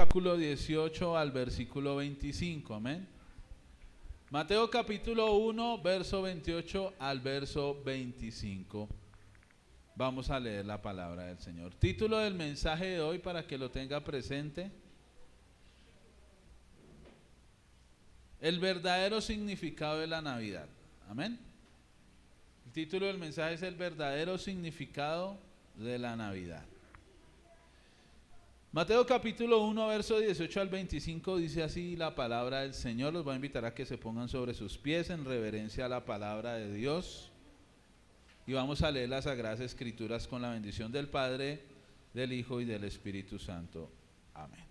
capítulo 18 al versículo 25, amén. Mateo capítulo 1, verso 28 al verso 25. Vamos a leer la palabra del Señor. Título del mensaje de hoy para que lo tenga presente: el verdadero significado de la Navidad. Amén. El título del mensaje es el verdadero significado de la Navidad. Mateo capítulo 1, verso 18 al 25 dice así la palabra del Señor. Los voy a invitar a que se pongan sobre sus pies en reverencia a la palabra de Dios. Y vamos a leer las Sagradas Escrituras con la bendición del Padre, del Hijo y del Espíritu Santo. Amén.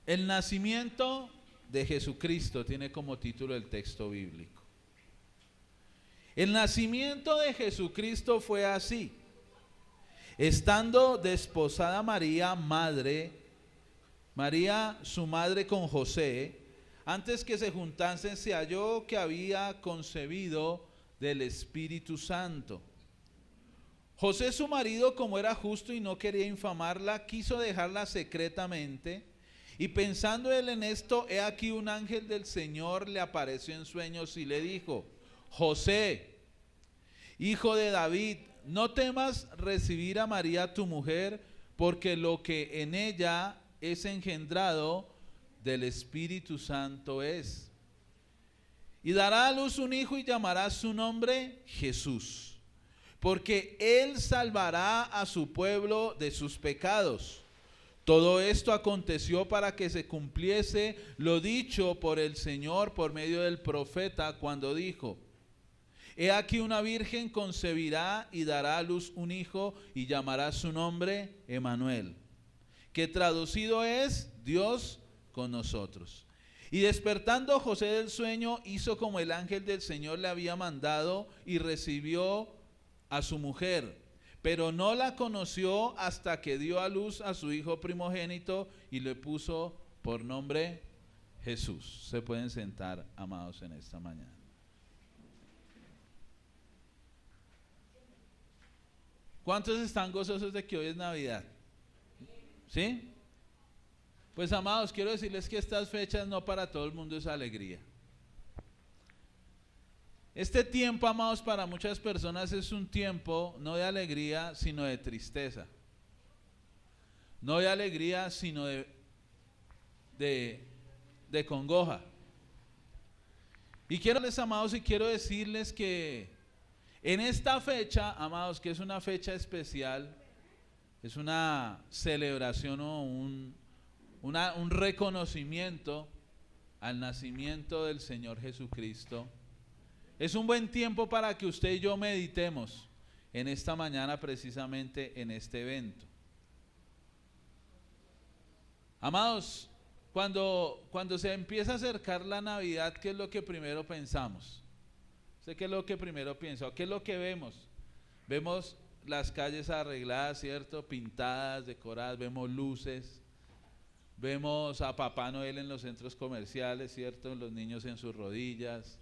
El nacimiento de Jesucristo tiene como título el texto bíblico. El nacimiento de Jesucristo fue así. Estando desposada María, su madre con José, antes que se juntasen, se halló que había concebido del Espíritu Santo. José, su marido, como era justo y no quería infamarla, quiso dejarla secretamente. Y pensando él en esto, he aquí un ángel del Señor le apareció en sueños y le dijo: José, hijo de David, no temas recibir a María tu mujer, porque lo que en ella es engendrado del Espíritu Santo es. Y dará a luz un hijo y llamará su nombre Jesús, porque él salvará a su pueblo de sus pecados. Todo esto aconteció para que se cumpliese lo dicho por el Señor por medio del profeta, cuando dijo: He aquí una virgen concebirá y dará a luz un hijo y llamará su nombre Emmanuel, que traducido es Dios con nosotros. Y despertando José del sueño, hizo como el ángel del Señor le había mandado y recibió a su mujer, pero no la conoció hasta que dio a luz a su hijo primogénito y le puso por nombre Jesús. Se pueden sentar, amados, en esta mañana. ¿Cuántos están gozosos de que hoy es Navidad? ¿Sí? Pues, amados, quiero decirles que estas fechas no para todo el mundo es alegría. Este tiempo, amados, para muchas personas es un tiempo no de alegría, sino de tristeza. No de alegría, sino de congoja. Y quiero decirles, amados, y quiero decirles que en esta fecha, amados, que es una fecha especial, es una celebración o un reconocimiento al nacimiento del Señor Jesucristo. Es un buen tiempo para que usted y yo meditemos en esta mañana, precisamente en este evento. Amados, cuando se empieza a acercar la Navidad, ¿qué es lo que primero pensamos? ¿Sé qué es lo que primero pienso? ¿Qué es lo que vemos? Vemos las calles arregladas, ¿cierto? Pintadas, decoradas, vemos luces, vemos a Papá Noel en los centros comerciales, ¿cierto? Los niños en sus rodillas.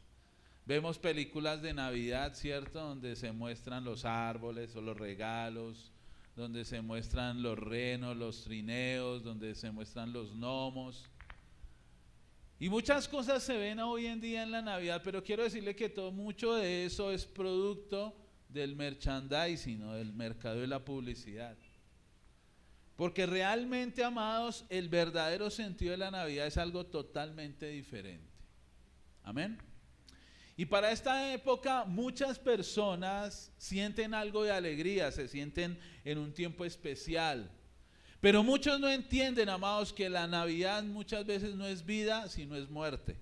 Vemos películas de Navidad, ¿cierto? Donde se muestran los árboles o los regalos, donde se muestran los renos, los trineos, donde se muestran los gnomos. Y muchas cosas se ven hoy en día en la Navidad, pero quiero decirle que mucho de eso es producto del merchandising o del mercado y la publicidad. Porque realmente, amados, el verdadero sentido de la Navidad es algo totalmente diferente. Amén. Y para esta época muchas personas sienten algo de alegría, se sienten en un tiempo especial. Pero muchos no entienden, amados, que la Navidad muchas veces no es vida, sino es muerte.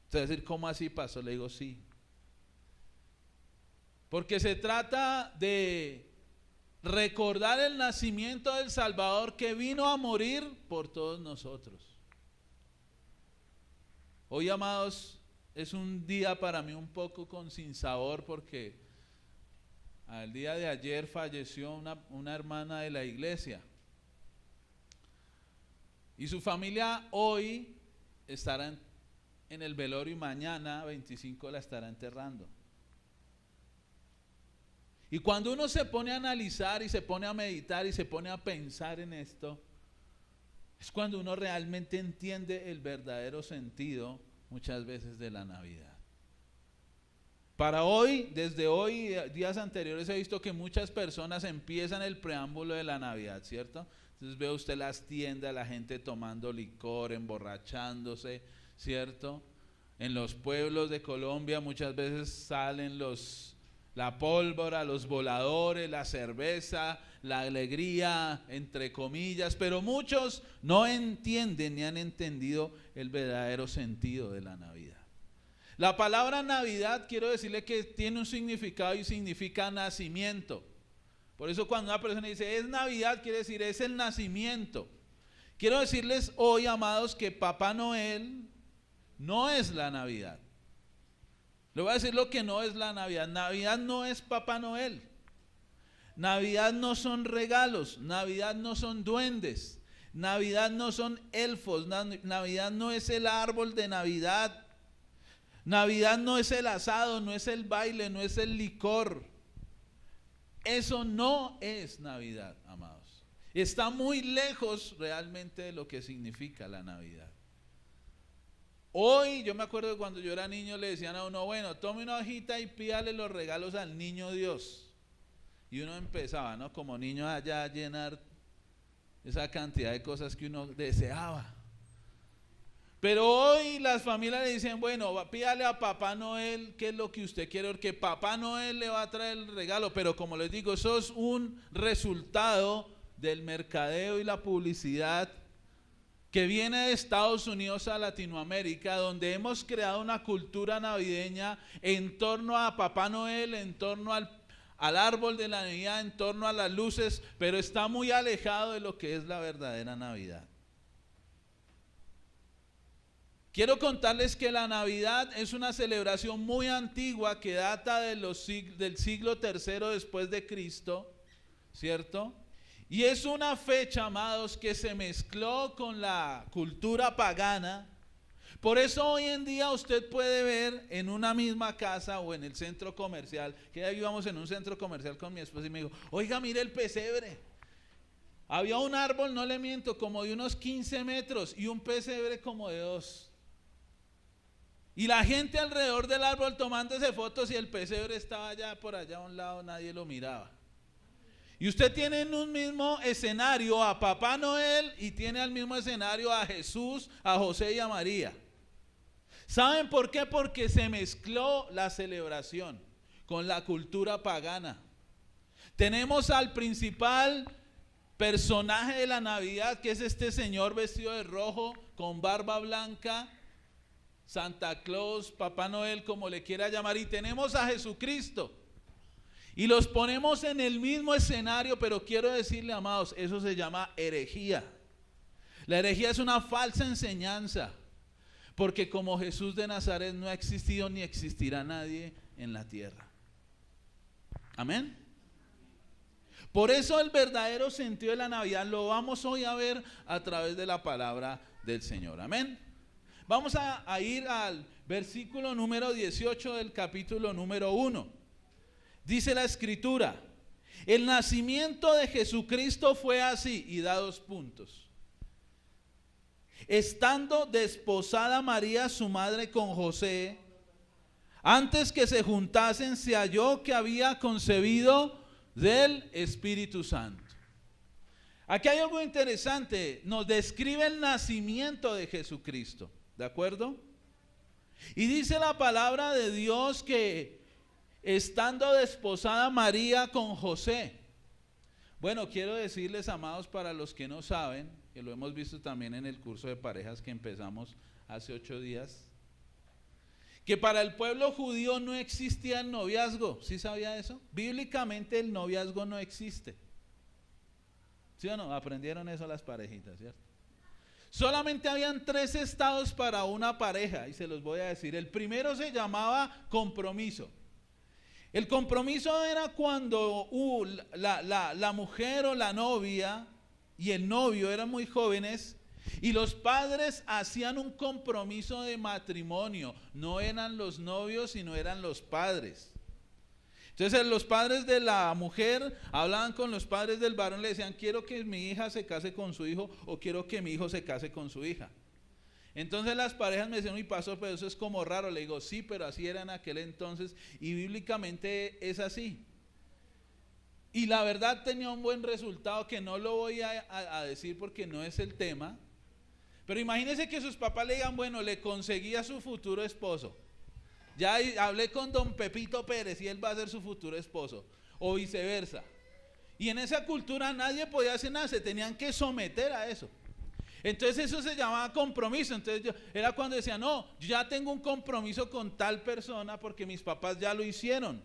Usted va a decir, ¿cómo así, pastor? Le digo, sí. Porque se trata de recordar el nacimiento del Salvador que vino a morir por todos nosotros. Hoy, amados, es un día para mí un poco con sinsabor, porque al día de ayer falleció una hermana de la iglesia. Y su familia hoy estará en el velorio y mañana 25 la estará enterrando. Y cuando uno se pone a analizar y se pone a meditar y se pone a pensar en esto, es cuando uno realmente entiende el verdadero sentido muchas veces de la Navidad. Para hoy, desde hoy, días anteriores he visto que muchas personas empiezan el preámbulo de la Navidad, ¿cierto? Entonces ve usted las tiendas, la gente tomando licor, emborrachándose, ¿cierto? En los pueblos de Colombia muchas veces salen la pólvora, los voladores, la cerveza, la alegría, entre comillas, pero muchos no entienden ni han entendido el verdadero sentido de la Navidad. La palabra Navidad, quiero decirle que tiene un significado y significa nacimiento. Por eso cuando una persona dice es Navidad, quiere decir es el nacimiento. Quiero decirles hoy, amados, que Papá Noel no es la Navidad. Le voy a decir lo que no es la Navidad. Navidad no es Papá Noel. Navidad no son regalos. Navidad no son duendes. Navidad no son elfos. Navidad no es el árbol de Navidad. Navidad no es el asado, no es el baile, no es el licor. Eso no es Navidad, amados. Está muy lejos realmente de lo que significa la Navidad. Hoy, yo me acuerdo que cuando yo era niño le decían a uno, bueno, tome una hojita y pídale los regalos al niño Dios. Y uno empezaba, ¿no? Como niño allá a llenar esa cantidad de cosas que uno deseaba. Pero hoy las familias le dicen, bueno, pídale a Papá Noel qué es lo que usted quiere, porque Papá Noel le va a traer el regalo. Pero como les digo, eso es un resultado del mercadeo y la publicidad que viene de Estados Unidos a Latinoamérica, donde hemos creado una cultura navideña en torno a Papá Noel, en torno al árbol de la Navidad, en torno a las luces, pero está muy alejado de lo que es la verdadera Navidad. Quiero contarles que la Navidad es una celebración muy antigua que data del siglo III después de Cristo, ¿cierto? Y es una fecha, amados, que se mezcló con la cultura pagana. Por eso hoy en día usted puede ver en una misma casa o en el centro comercial, que ya íbamos en un centro comercial con mi esposa y me dijo, oiga, mire el pesebre. Había un árbol, no le miento, como de unos 15 metros y un pesebre como de 2. Y la gente alrededor del árbol tomándose fotos y el pesebre estaba allá por allá a un lado, nadie lo miraba. Y usted tiene en un mismo escenario a Papá Noel y tiene al mismo escenario a Jesús, a José y a María. ¿Saben por qué? Porque se mezcló la celebración con la cultura pagana. Tenemos al principal personaje de la Navidad, que es este señor vestido de rojo, con barba blanca, Santa Claus, Papá Noel, como le quiera llamar, y tenemos a Jesucristo. Y los ponemos en el mismo escenario, pero quiero decirle, amados, eso se llama herejía. La herejía es una falsa enseñanza, porque como Jesús de Nazaret no ha existido ni existirá nadie en la tierra. Amén. Por eso el verdadero sentido de la Navidad lo vamos hoy a ver a través de la palabra del Señor. Amén. Vamos a ir al versículo número 18 del capítulo número 1. Dice la escritura, el nacimiento de Jesucristo fue así, y da 2 puntos. Estando desposada María, su madre, con José, antes que se juntasen, se halló que había concebido del Espíritu Santo. Aquí hay algo interesante, nos describe el nacimiento de Jesucristo. ¿De acuerdo? Y dice la palabra de Dios que estando desposada María con José. Bueno, quiero decirles, amados, para los que no saben, que lo hemos visto también en el curso de parejas que empezamos hace 8 días, que para el pueblo judío no existía el noviazgo. ¿Sí sabía eso? Bíblicamente el noviazgo no existe. ¿Sí o no? Aprendieron eso las parejitas, ¿cierto? Solamente habían 3 estados para una pareja y se los voy a decir. El primero se llamaba compromiso. El compromiso era cuando la mujer o la novia y el novio eran muy jóvenes y los padres hacían un compromiso de matrimonio. No eran los novios, sino eran los padres. Entonces los padres de la mujer hablaban con los padres del varón, le decían, quiero que mi hija se case con su hijo o quiero que mi hijo se case con su hija. Entonces las parejas me decían, uy pastor, pero eso es como raro. Le digo, sí, pero así era en aquel entonces y bíblicamente es así. Y la verdad tenía un buen resultado que no lo voy a decir porque no es el tema. Pero imagínense que sus papás le digan, bueno, le conseguí a su futuro esposo. Ya hablé con don Pepito Pérez y él va a ser su futuro esposo. O viceversa. Y en esa cultura nadie podía hacer nada, se tenían que someter a eso. Entonces eso se llamaba compromiso. Entonces era cuando decía, no, yo ya tengo un compromiso con tal persona porque mis papás ya lo hicieron.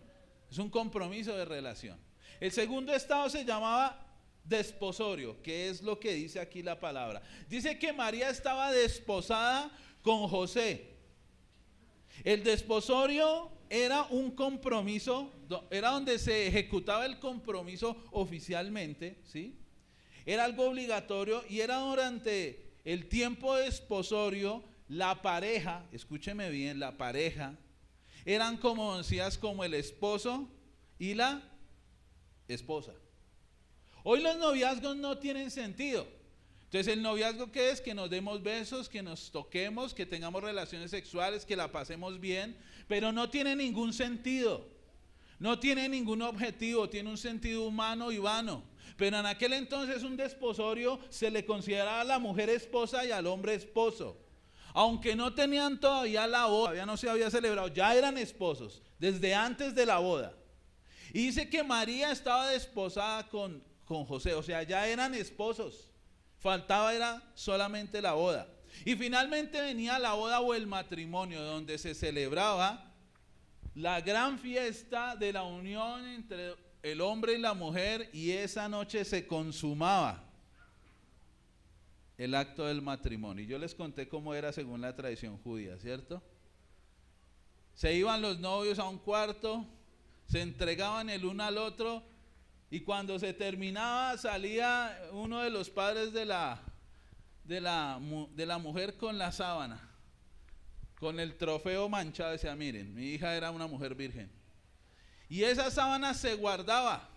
Es un compromiso de relación. El segundo estado se llamaba desposorio, que es lo que dice aquí la palabra. Dice que María estaba desposada con José. El desposorio era un compromiso, era donde se ejecutaba el compromiso oficialmente, ¿sí? Era algo obligatorio y era durante el tiempo de desposorio, la pareja, escúcheme bien, la pareja, eran como decías, como el esposo y la esposa. Hoy los noviazgos no tienen sentido. Entonces el noviazgo ¿qué es? Que nos demos besos, que nos toquemos, que tengamos relaciones sexuales, que la pasemos bien, pero no tiene ningún sentido, no tiene ningún objetivo, tiene un sentido humano y vano. Pero en aquel entonces un desposorio se le consideraba a la mujer esposa y al hombre esposo. Aunque no tenían todavía la boda, todavía no se había celebrado, ya eran esposos desde antes de la boda. Y dice que María estaba desposada con José, o sea, ya eran esposos. Faltaba era solamente la boda. Y finalmente venía la boda o el matrimonio, donde se celebraba la gran fiesta de la unión entre el hombre y la mujer, y esa noche se consumaba el acto del matrimonio. Y yo les conté cómo era según la tradición judía, ¿cierto? Se iban los novios a un cuarto, se entregaban el uno al otro, y cuando se terminaba salía uno de los padres de la mujer con la sábana, con el trofeo manchado, decía, miren, mi hija era una mujer virgen. Y esa sábana se guardaba,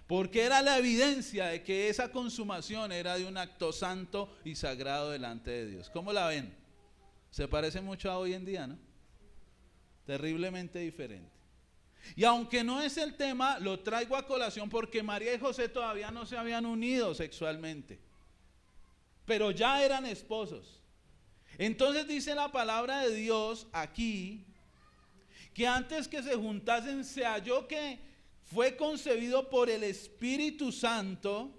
porque era la evidencia de que esa consumación era de un acto santo y sagrado delante de Dios. ¿Cómo la ven? Se parece mucho a hoy en día, ¿no? Terriblemente diferente. Y aunque no es el tema, lo traigo a colación porque María y José todavía no se habían unido sexualmente, pero ya eran esposos. Entonces dice la palabra de Dios aquí, que antes que se juntasen se halló que fue concebido por el Espíritu Santo,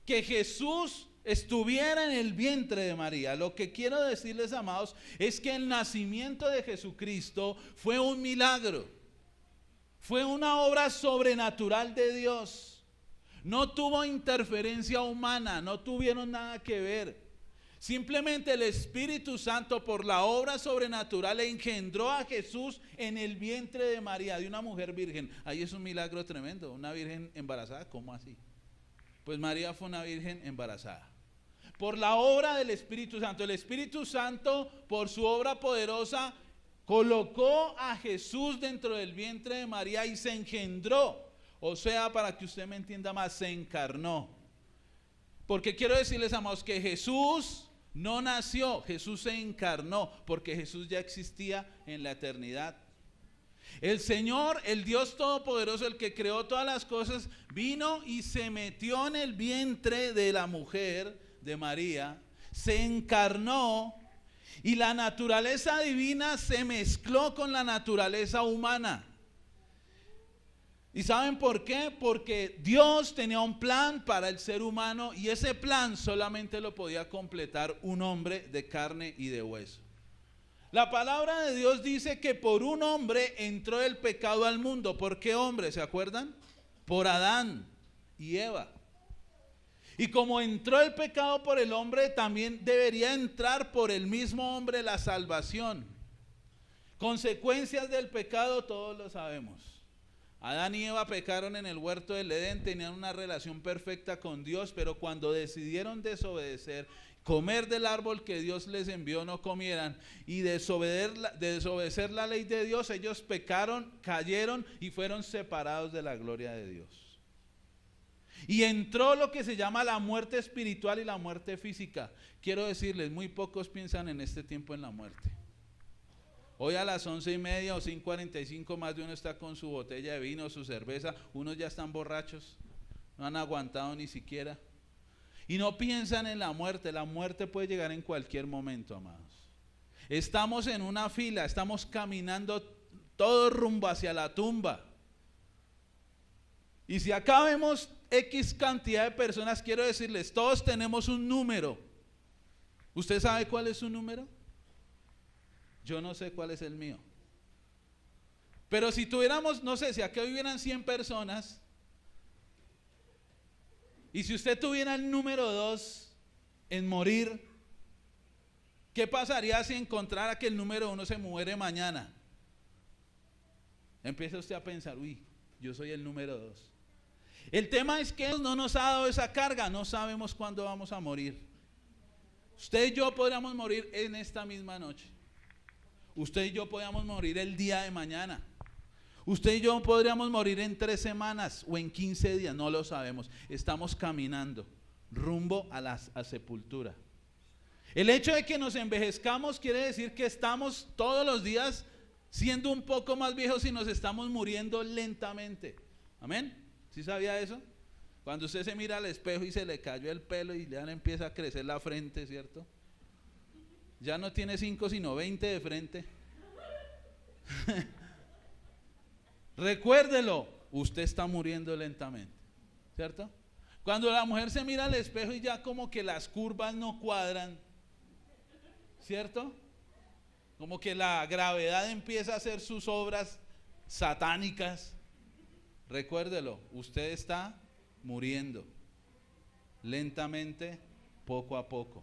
que Jesús estuviera en el vientre de María. Lo que quiero decirles, amados, es que el nacimiento de Jesucristo fue un milagro. Fue una obra sobrenatural de Dios. No tuvo interferencia humana, no tuvieron nada que ver. Simplemente el Espíritu Santo por la obra sobrenatural engendró a Jesús en el vientre de María, de una mujer virgen. Ahí es un milagro tremendo, una virgen embarazada, ¿cómo así? Pues María fue una virgen embarazada. Por la obra del Espíritu Santo. El Espíritu Santo por su obra poderosa colocó a Jesús dentro del vientre de María y se engendró. O sea, para que usted me entienda más, se encarnó. Porque quiero decirles, amados, que Jesús no nació, Jesús se encarnó, porque Jesús ya existía en la eternidad. El Señor, el Dios Todopoderoso, el que creó todas las cosas, vino y se metió en el vientre de la mujer, de María, se encarnó. Y la naturaleza divina se mezcló con la naturaleza humana. ¿Y saben por qué? Porque Dios tenía un plan para el ser humano y ese plan solamente lo podía completar un hombre de carne y de hueso. La palabra de Dios dice que por un hombre entró el pecado al mundo. ¿Por qué hombre? ¿Se acuerdan? Por Adán y Eva. Y como entró el pecado por el hombre, también debería entrar por el mismo hombre la salvación. Consecuencias del pecado todos lo sabemos. Adán y Eva pecaron en el huerto del Edén, tenían una relación perfecta con Dios, pero cuando decidieron desobedecer, comer del árbol que Dios les envió no comieran y desobedecer la ley de Dios, ellos pecaron, cayeron y fueron separados de la gloria de Dios. Y entró lo que se llama la muerte espiritual y la muerte física. Quiero decirles, muy pocos piensan en este tiempo en la muerte. Hoy a las 11:30 o 5:45 más de uno está con su botella de vino, su cerveza, unos ya están borrachos, no han aguantado ni siquiera. Y no piensan en la muerte puede llegar en cualquier momento, amados. Estamos en una fila, estamos caminando todo rumbo hacia la tumba. Y si acá vemos X cantidad de personas, quiero decirles, todos tenemos un número. ¿Usted sabe cuál es su número? Yo no sé cuál es el mío. Pero si tuviéramos, no sé, si acá hubieran 100 personas, y si usted tuviera el número 2 en morir, ¿qué pasaría si encontrara que el número 1 se muere mañana? Empieza usted a pensar, uy, yo soy el número 2. El tema es que Dios no nos ha dado esa carga, no sabemos cuándo vamos a morir. Usted y yo podríamos morir en esta misma noche. Usted y yo podríamos morir el día de mañana. Usted y yo podríamos morir en 3 semanas o en 15 días, no lo sabemos. Estamos caminando rumbo a la sepultura. El hecho de que nos envejezcamos quiere decir que estamos todos los días siendo un poco más viejos y nos estamos muriendo lentamente. ¿Amén? ¿Sí sabía eso? Cuando usted se mira al espejo y se le cayó el pelo y ya le empieza a crecer la frente, ¿cierto? Ya no tiene 5 sino 20 de frente. Recuérdelo, usted está muriendo lentamente, ¿cierto? Cuando la mujer se mira al espejo y ya como que las curvas no cuadran, ¿cierto? Como que la gravedad empieza a hacer sus obras satánicas. Recuérdelo, usted está muriendo lentamente, poco a poco.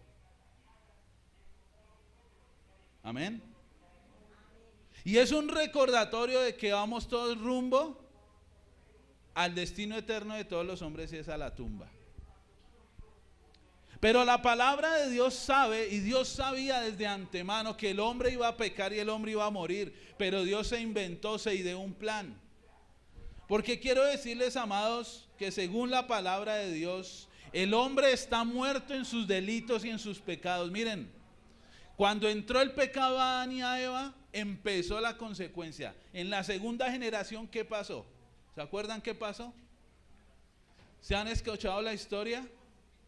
Amén. Y es un recordatorio de que vamos todos rumbo al destino eterno de todos los hombres y es a la tumba. Pero la palabra de Dios sabe, y Dios sabía desde antemano que el hombre iba a pecar y el hombre iba a morir, pero Dios se inventó, se ideó un plan. Porque quiero decirles, amados, que según la palabra de Dios, el hombre está muerto en sus delitos y en sus pecados. Miren, cuando entró el pecado a Adán y a Eva, empezó la consecuencia. En la segunda generación, ¿qué pasó? ¿Se acuerdan qué pasó? ¿Se han escuchado la historia?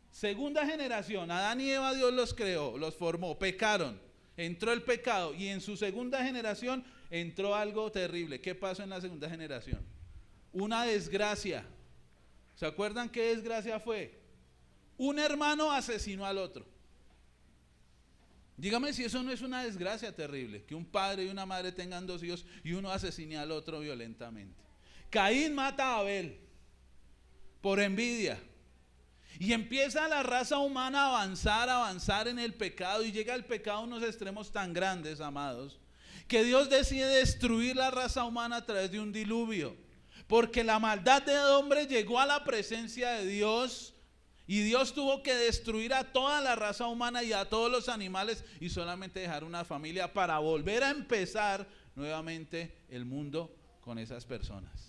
Segunda generación, Adán y Eva, Dios los creó, los formó, pecaron, entró el pecado y en su segunda generación entró algo terrible. ¿Qué pasó en la segunda generación? Una desgracia. ¿Se acuerdan qué desgracia fue? Un hermano asesinó al otro. Dígame si eso no es una desgracia terrible, que un padre y una madre tengan 2 hijos y uno asesine al otro violentamente. Caín mata a Abel por envidia. Y empieza la raza humana a avanzar en el pecado y llega el pecado a unos extremos tan grandes, amados, que Dios decide destruir la raza humana a través de un diluvio. Porque la maldad del hombre llegó a la presencia de Dios y Dios tuvo que destruir a toda la raza humana y a todos los animales y solamente dejar una familia para volver a empezar nuevamente el mundo con esas personas.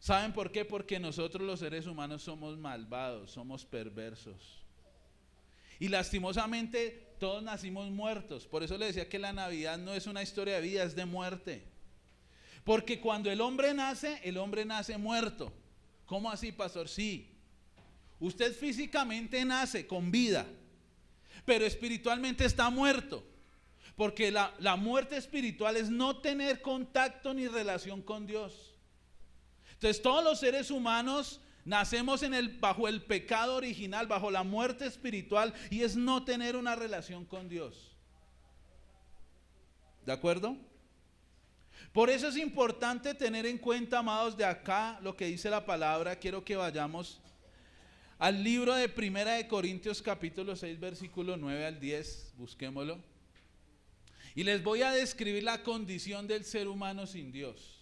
¿Saben por qué? Porque nosotros los seres humanos somos malvados, somos perversos. Y lastimosamente todos nacimos muertos. Por eso le decía que la Navidad no es una historia de vida, es de muerte. Porque cuando el hombre nace muerto. ¿Cómo así, pastor? Sí. Usted físicamente nace con vida, pero espiritualmente está muerto. Porque la muerte espiritual es no tener contacto ni relación con Dios. Entonces todos los seres humanos nacemos bajo el pecado original, bajo la muerte espiritual, y es no tener una relación con Dios. ¿De acuerdo? Por eso es importante tener en cuenta, amados, de acá lo que dice la palabra. Quiero que vayamos al libro de Primera de Corintios capítulo 6 versículo 9 al 10, busquémoslo. Y les voy a describir la condición del ser humano sin Dios.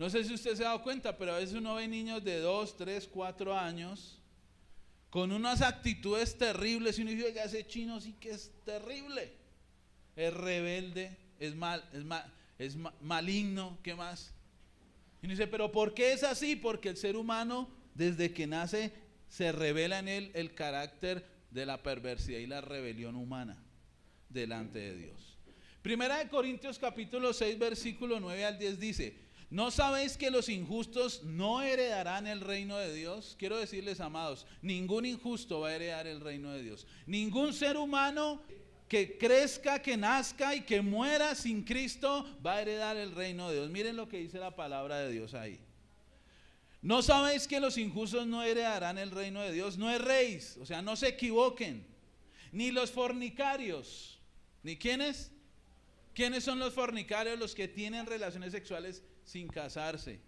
No sé si usted se ha dado cuenta, pero a veces uno ve niños de 2, 3, 4 años con unas actitudes terribles y uno dice, oiga, ese chino sí que es terrible. Es rebelde, es maligno, ¿qué más? Y uno dice, pero ¿por qué es así? Porque el ser humano desde que nace se revela en él el carácter de la perversidad y la rebelión humana delante de Dios. Primera de Corintios capítulo 6 versículo 9 al 10 dice, ¿no sabéis que los injustos no heredarán el reino de Dios? Quiero decirles, amados, ningún injusto va a heredar el reino de Dios. Ningún ser humano que crezca, que nazca y que muera sin Cristo va a heredar el reino de Dios. Miren lo que dice la palabra de Dios ahí. ¿No sabéis que los injustos no heredarán el reino de Dios? No erréis, o sea, no se equivoquen. Ni los fornicarios, ¿ni quiénes? ¿Quiénes son los fornicarios? Los que tienen relaciones sexuales sin casarse.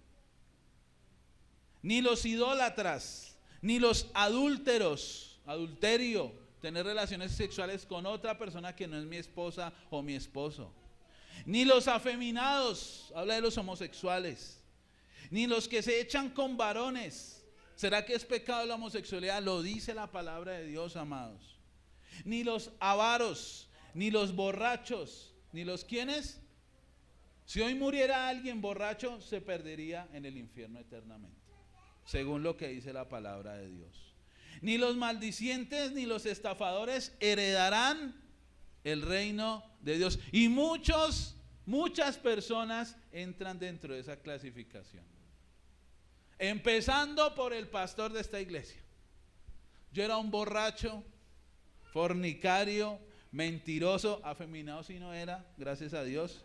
Ni los idólatras, ni los adúlteros, adulterio, tener relaciones sexuales con otra persona que no es mi esposa o mi esposo. Ni los afeminados, habla de los homosexuales. Ni los que se echan con varones. ¿Será que es pecado la homosexualidad? Lo dice la palabra de Dios, amados. Ni los avaros, ni los borrachos, ni los quienes. Si hoy muriera alguien borracho, se perdería en el infierno eternamente, según lo que dice la palabra de Dios. Ni los maldicientes, ni los estafadores heredarán el reino de Dios. Y muchas personas entran dentro de esa clasificación. Empezando por el pastor de esta iglesia. Yo era un borracho, fornicario, mentiroso, afeminado si no era, gracias a Dios.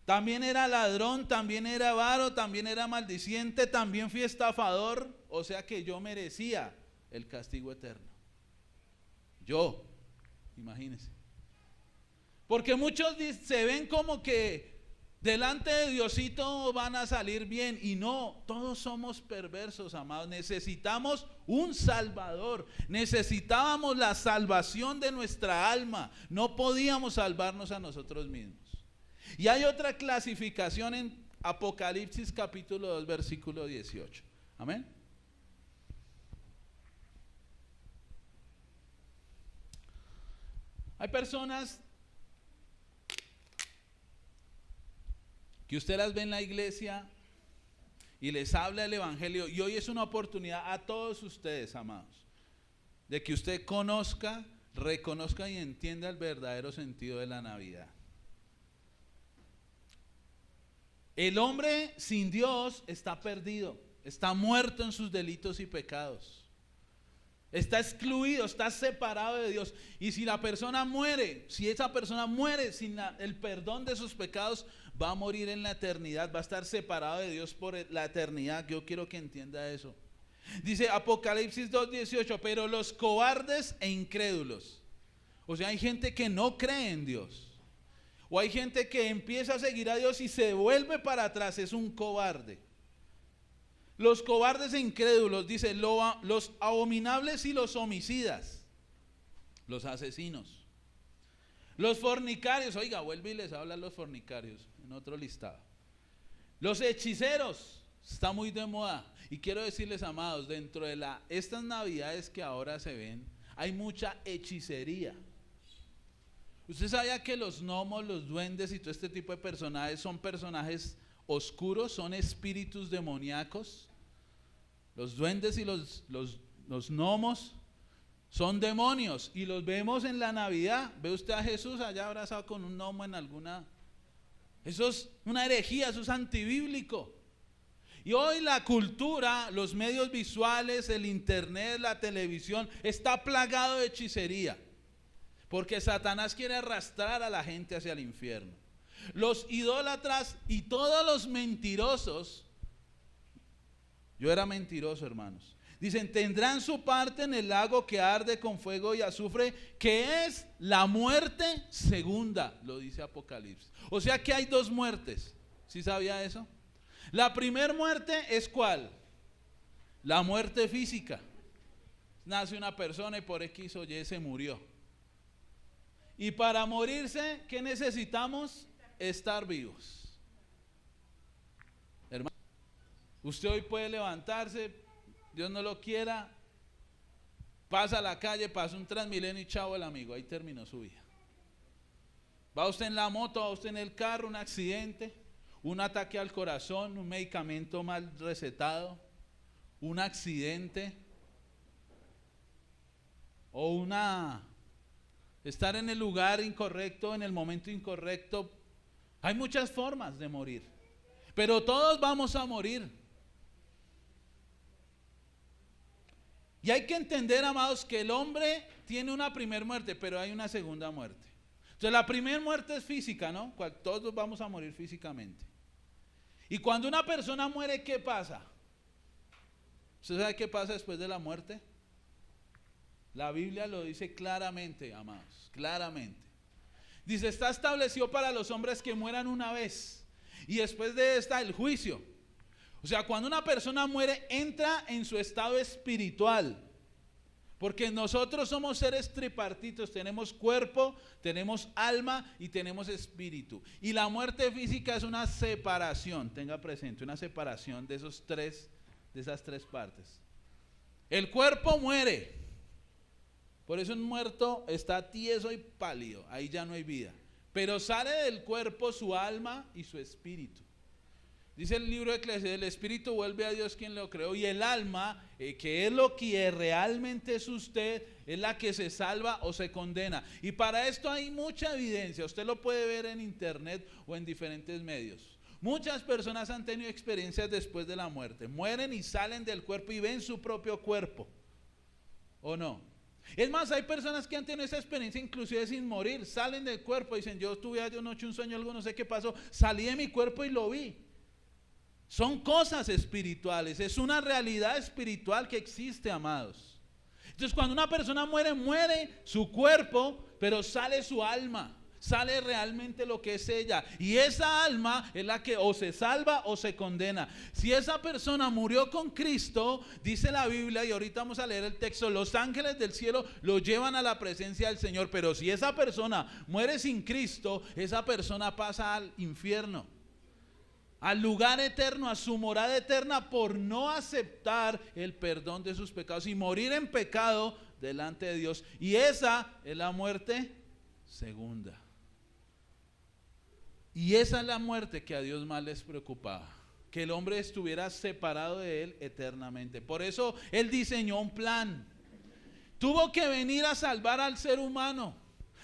También era ladrón, también era avaro, también era maldiciente, también fui estafador, o sea que yo merecía el castigo eterno. Yo, imagínense. Porque muchos se ven como que delante de Diosito van a salir bien y no, todos somos perversos, amados. Necesitamos un Salvador, necesitábamos la salvación de nuestra alma, no podíamos salvarnos a nosotros mismos. Y hay otra clasificación en Apocalipsis capítulo 2 versículo 18. Amén. Hay personas que usted las ve en la iglesia y les habla el evangelio, y hoy es una oportunidad a todos ustedes, amados, de que usted conozca, reconozca y entienda el verdadero sentido de la Navidad. El hombre sin Dios está perdido, está muerto en sus delitos y pecados, está excluido, está separado de Dios. Y si la persona muere, si esa persona muere sin el perdón de sus pecados, va a morir en la eternidad, va a estar separado de Dios por la eternidad. Yo quiero que entienda eso. Dice Apocalipsis 2:18, pero los cobardes e incrédulos, o sea, hay gente que no cree en Dios. O hay gente que empieza a seguir a Dios y se vuelve para atrás, es un cobarde. Los cobardes e incrédulos, dice, los abominables y los homicidas, los asesinos, los fornicarios, oiga, vuelve y les habla a los fornicarios en otro listado. Los hechiceros, está muy de moda. Y quiero decirles, amados, dentro de estas navidades que ahora se ven, hay mucha hechicería. ¿Usted sabía que los gnomos, los duendes y todo este tipo de personajes son personajes oscuros, son espíritus demoníacos? Los duendes y los gnomos son demonios y los vemos en la Navidad. ¿Ve usted a Jesús allá abrazado con un gnomo en alguna? Eso es una herejía, eso es antibíblico. Y hoy la cultura, los medios visuales, el internet, la televisión, está plagado de hechicería. Porque Satanás quiere arrastrar a la gente hacia el infierno. Los idólatras y todos los mentirosos, yo era mentiroso, hermanos, dicen, tendrán su parte en el lago que arde con fuego y azufre, que es la muerte segunda, lo dice Apocalipsis. O sea que hay dos muertes. ¿Sí sabía eso? La primera muerte es ¿cuál? La muerte física. Nace una persona y por X o Y se murió. Y para morirse, ¿qué necesitamos? Estar vivos. Usted hoy puede levantarse, Dios no lo quiera, pasa a la calle, pasa un Transmilenio y chao el amigo, ahí terminó su vida. Va usted en la moto, va usted en el carro, un accidente, un ataque al corazón, un medicamento mal recetado, un accidente o estar en el lugar incorrecto, en el momento incorrecto. Hay muchas formas de morir, pero todos vamos a morir. Y hay que entender, amados, que el hombre tiene una primera muerte, pero hay una segunda muerte. Entonces la primera muerte es física, ¿no? Todos vamos a morir físicamente. Y cuando una persona muere, ¿qué pasa? ¿Usted sabe qué pasa después de la muerte? La Biblia lo dice claramente, amados, claramente. Dice, está establecido para los hombres que mueran una vez y después de esta el juicio. O sea, cuando una persona muere, entra en su estado espiritual. Porque nosotros somos seres tripartitos, tenemos cuerpo, tenemos alma y tenemos espíritu. Y la muerte física es una separación, tenga presente, una separación de esas tres partes. El cuerpo muere, por eso un muerto está tieso y pálido, ahí ya no hay vida. Pero sale del cuerpo su alma y su espíritu. Dice el libro de Eclesiastés, el espíritu vuelve a Dios quien lo creó, y el alma, que es lo que realmente es usted, es la que se salva o se condena. Y para esto hay mucha evidencia, usted lo puede ver en internet o en diferentes medios. Muchas personas han tenido experiencias después de la muerte, mueren y salen del cuerpo y ven su propio cuerpo, ¿o no? Es más, hay personas que han tenido esa experiencia inclusive sin morir, salen del cuerpo y dicen, yo tuve anoche un sueño, algo no sé qué pasó, salí de mi cuerpo y lo vi. Son cosas espirituales, es una realidad espiritual que existe, amados. Entonces cuando una persona muere, muere su cuerpo, pero sale su alma, sale realmente lo que es ella. Y esa alma es la que o se salva o se condena. Si esa persona murió con Cristo, dice la Biblia, y ahorita vamos a leer el texto, los ángeles del cielo lo llevan a la presencia del Señor. Pero si esa persona muere sin Cristo, esa persona pasa al infierno, al lugar eterno, a su morada eterna, por no aceptar el perdón de sus pecados y morir en pecado delante de Dios. Y esa es la muerte segunda. Y esa es la muerte que a Dios más les preocupaba, que el hombre estuviera separado de Él eternamente. Por eso Él diseñó un plan. Tuvo que venir a salvar al ser humano,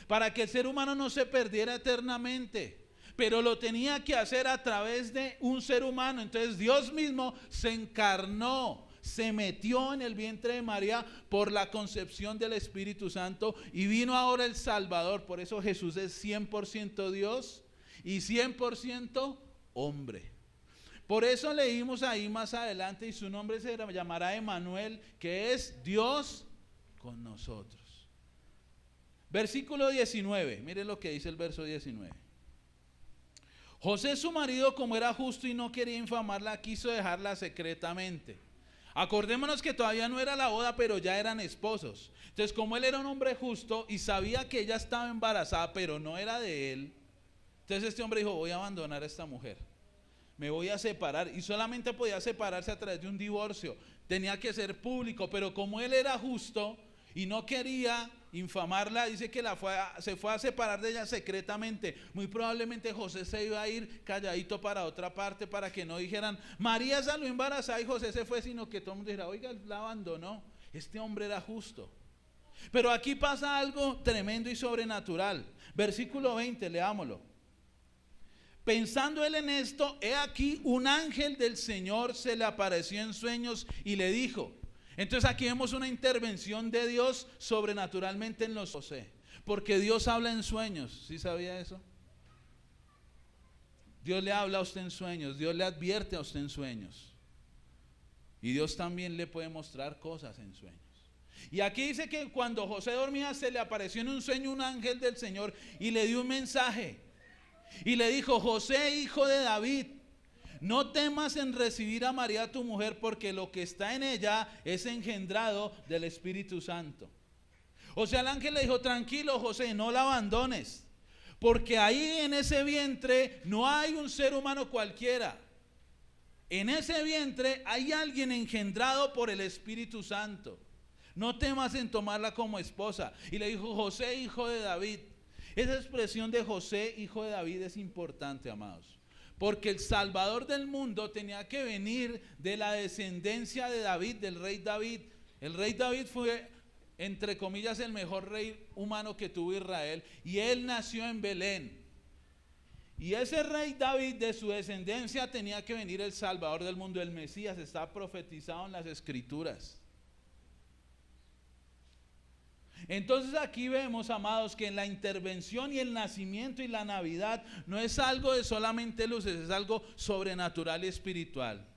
para que el ser humano no se perdiera eternamente. Pero lo tenía que hacer a través de un ser humano. Entonces Dios mismo se encarnó, se metió en el vientre de María por la concepción del Espíritu Santo y vino ahora el Salvador. Por eso Jesús es 100% Dios y 100% hombre. Por eso leímos ahí más adelante, y su nombre se llamará Emmanuel, que es Dios con nosotros. Versículo 19, miren lo que dice el verso 19. José, su marido, como era justo y no quería infamarla, quiso dejarla secretamente. Acordémonos que todavía no era la boda, pero ya eran esposos. Entonces, como él era un hombre justo y sabía que ella estaba embarazada, pero no era de él, entonces este hombre dijo, voy a abandonar a esta mujer, me voy a separar. Y solamente podía separarse a través de un divorcio, tenía que ser público. Pero como él era justo y no quería infamarla, dice que se fue a separar de ella secretamente. Muy probablemente José se iba a ir calladito para otra parte, para que no dijeran, María salió embarazada y José se fue, sino que todo el mundo dijera, oiga, la abandonó. Este hombre era justo. Pero aquí pasa algo tremendo y sobrenatural. Versículo 20, leámoslo. Pensando él en esto, he aquí un ángel del Señor se le apareció en sueños y le dijo. Entonces aquí vemos una intervención de Dios sobrenaturalmente en los José, porque Dios habla en sueños. ¿Sí sabía eso? Dios le habla a usted en sueños, Dios le advierte a usted en sueños, y Dios también le puede mostrar cosas en sueños. Y aquí dice que cuando José dormía, se le apareció en un sueño un ángel del Señor y le dio un mensaje y le dijo, José, hijo de David, no temas en recibir a María tu mujer, porque lo que está en ella es engendrado del Espíritu Santo. O sea, el ángel le dijo, tranquilo José, no la abandones, porque ahí en ese vientre no hay un ser humano cualquiera. en ese vientre hay alguien engendrado por el Espíritu Santo. No temas en tomarla como esposa. Y le dijo: José, hijo de David. Esa expresión de José, hijo de David, es importante, amados. Porque el Salvador del mundo tenía que venir de la descendencia de David, del rey David. El rey David fue, entre comillas, el mejor rey humano que tuvo Israel. Y él nació en Belén. Y ese rey David, de su descendencia, tenía que venir el Salvador del mundo, el Mesías. Está profetizado en las Escrituras. Entonces aquí vemos, amados, que en la intervención y el nacimiento y la Navidad no es algo de solamente luces, es algo sobrenatural y espiritual.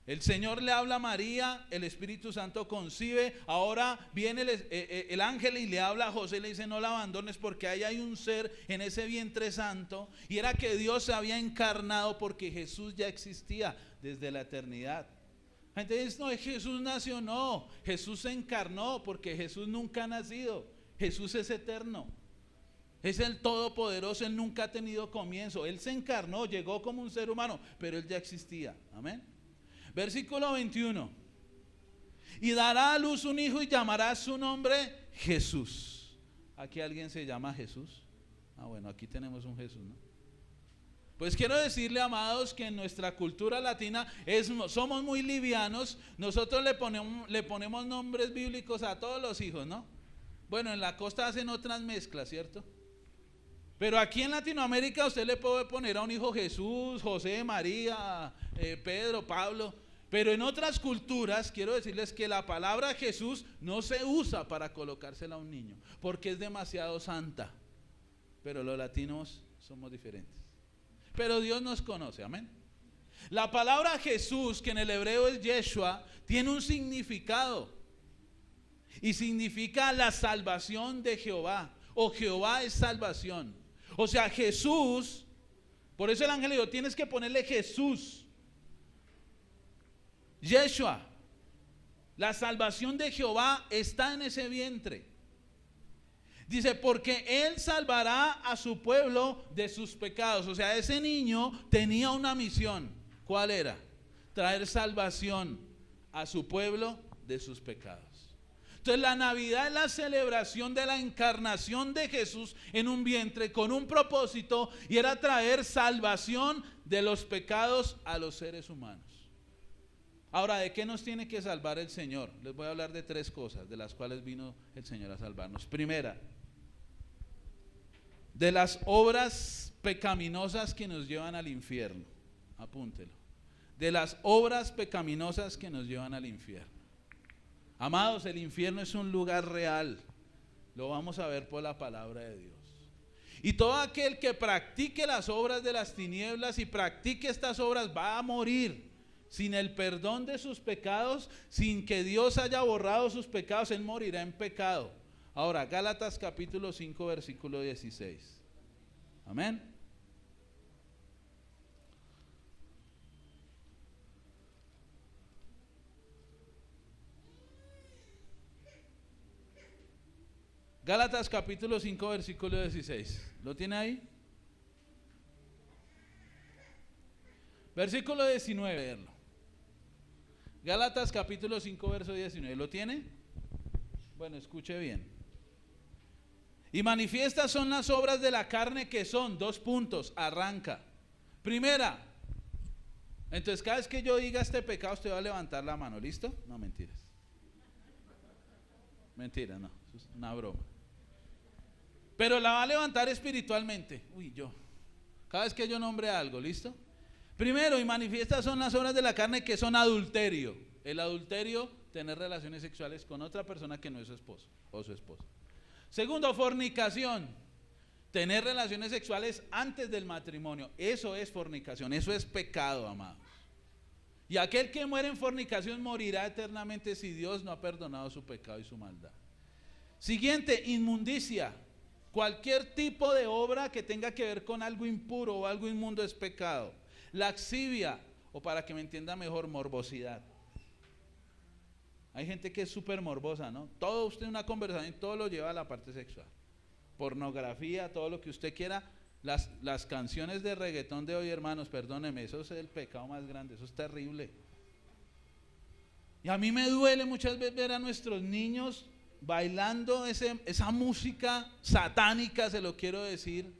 El Señor le habla a María, el Espíritu Santo concibe, ahora viene el ángel y le habla a José y le dice: no la abandones, porque ahí hay un ser en ese vientre santo. Y era que Dios se había encarnado, porque Jesús ya existía desde la eternidad. La gente dice: no, Jesús nació. No, Jesús se encarnó, porque Jesús nunca ha nacido. Jesús es eterno, es el Todopoderoso, Él nunca ha tenido comienzo. Él se encarnó, llegó como un ser humano, pero Él ya existía. Amén. Versículo 21. Y dará a luz un hijo y llamará su nombre Jesús. ¿Aquí alguien se llama Jesús? Bueno, aquí tenemos un Jesús, ¿no? Pues quiero decirle, amados, que en nuestra cultura latina somos muy livianos. Nosotros le ponemos nombres bíblicos a todos los hijos, ¿no? Bueno, en la costa hacen otras mezclas, ¿cierto? Pero aquí en Latinoamérica usted le puede poner a un hijo Jesús, José, María, Pedro, Pablo. Pero en otras culturas quiero decirles que la palabra Jesús no se usa para colocársela a un niño, porque es demasiado santa. Pero los latinos somos diferentes. Pero Dios nos conoce, amén. La palabra Jesús, que en el hebreo es Yeshua, tiene un significado. Y significa la salvación de Jehová, o Jehová es salvación. O sea, Jesús, por eso el ángel dijo: tienes que ponerle Jesús. Yeshua, la salvación de Jehová está en ese vientre. Dice: porque Él salvará a su pueblo de sus pecados. O sea, ese niño tenía una misión. ¿Cuál era? Traer salvación a su pueblo de sus pecados. Entonces la Navidad es la celebración de la encarnación de Jesús en un vientre con un propósito, y era traer salvación de los pecados a los seres humanos. Ahora, ¿de qué nos tiene que salvar el Señor? Les voy a hablar de 3 cosas de las cuales vino el Señor a salvarnos. Primera, de las obras pecaminosas que nos llevan al infierno. Apúntelo. De las obras pecaminosas que nos llevan al infierno. Amados, el infierno es un lugar real. Lo vamos a ver por la palabra de Dios. Y todo aquel que practique las obras de las tinieblas y practique estas obras va a morir sin el perdón de sus pecados, sin que Dios haya borrado sus pecados. Él morirá en pecado. Ahora, Gálatas capítulo 5, versículo 16. Amén. Gálatas capítulo 5, versículo 16. ¿Lo tiene ahí? Versículo 19, verlo. Gálatas capítulo 5, verso 19. ¿Lo tiene? Bueno, escuche bien. Y manifiestas son las obras de la carne, que son, 2 puntos, arranca. Primera, entonces cada vez que yo diga este pecado, usted va a levantar la mano, ¿listo? No, mentiras. Mentira, no, eso es una broma. Pero la va a levantar espiritualmente. Cada vez que yo nombre algo, ¿listo? Primero, y manifiestas son las obras de la carne, que son adulterio. El adulterio, tener relaciones sexuales con otra persona que no es su esposo o su esposa. Segundo, fornicación, tener relaciones sexuales antes del matrimonio. Eso es fornicación, eso es pecado, amados. Y aquel que muere en fornicación morirá eternamente si Dios no ha perdonado su pecado y su maldad. Siguiente, inmundicia. Cualquier tipo de obra que tenga que ver con algo impuro o algo inmundo es pecado. Laxivia, o para que me entienda mejor, morbosidad. Hay gente que es súper morbosa, ¿no? Todo usted en una conversación, todo lo lleva a la parte sexual. Pornografía, todo lo que usted quiera, Las canciones de reggaetón de hoy, hermanos, perdónenme, eso es el pecado más grande, eso es terrible. Y a mí me duele muchas veces ver a nuestros niños bailando esa música satánica, se lo quiero decir,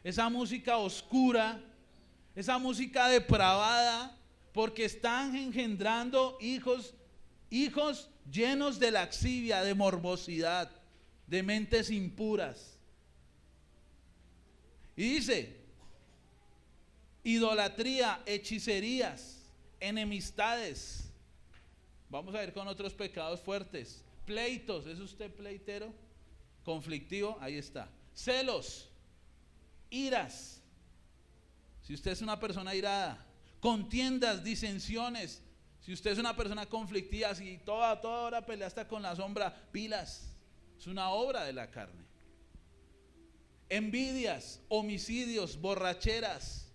esa música oscura, esa música depravada, porque están engendrando hijos llenos de laxivia, de morbosidad, de mentes impuras. Y dice, idolatría, hechicerías, enemistades. Vamos a ver con otros pecados fuertes. Pleitos, ¿es usted pleitero? Conflictivo, ahí está. Celos, iras, si usted es una persona irada. Contiendas, disensiones, si usted es una persona conflictiva, si toda hora pelea hasta con la sombra, pilas, es una obra de la carne. Envidias, homicidios, borracheras.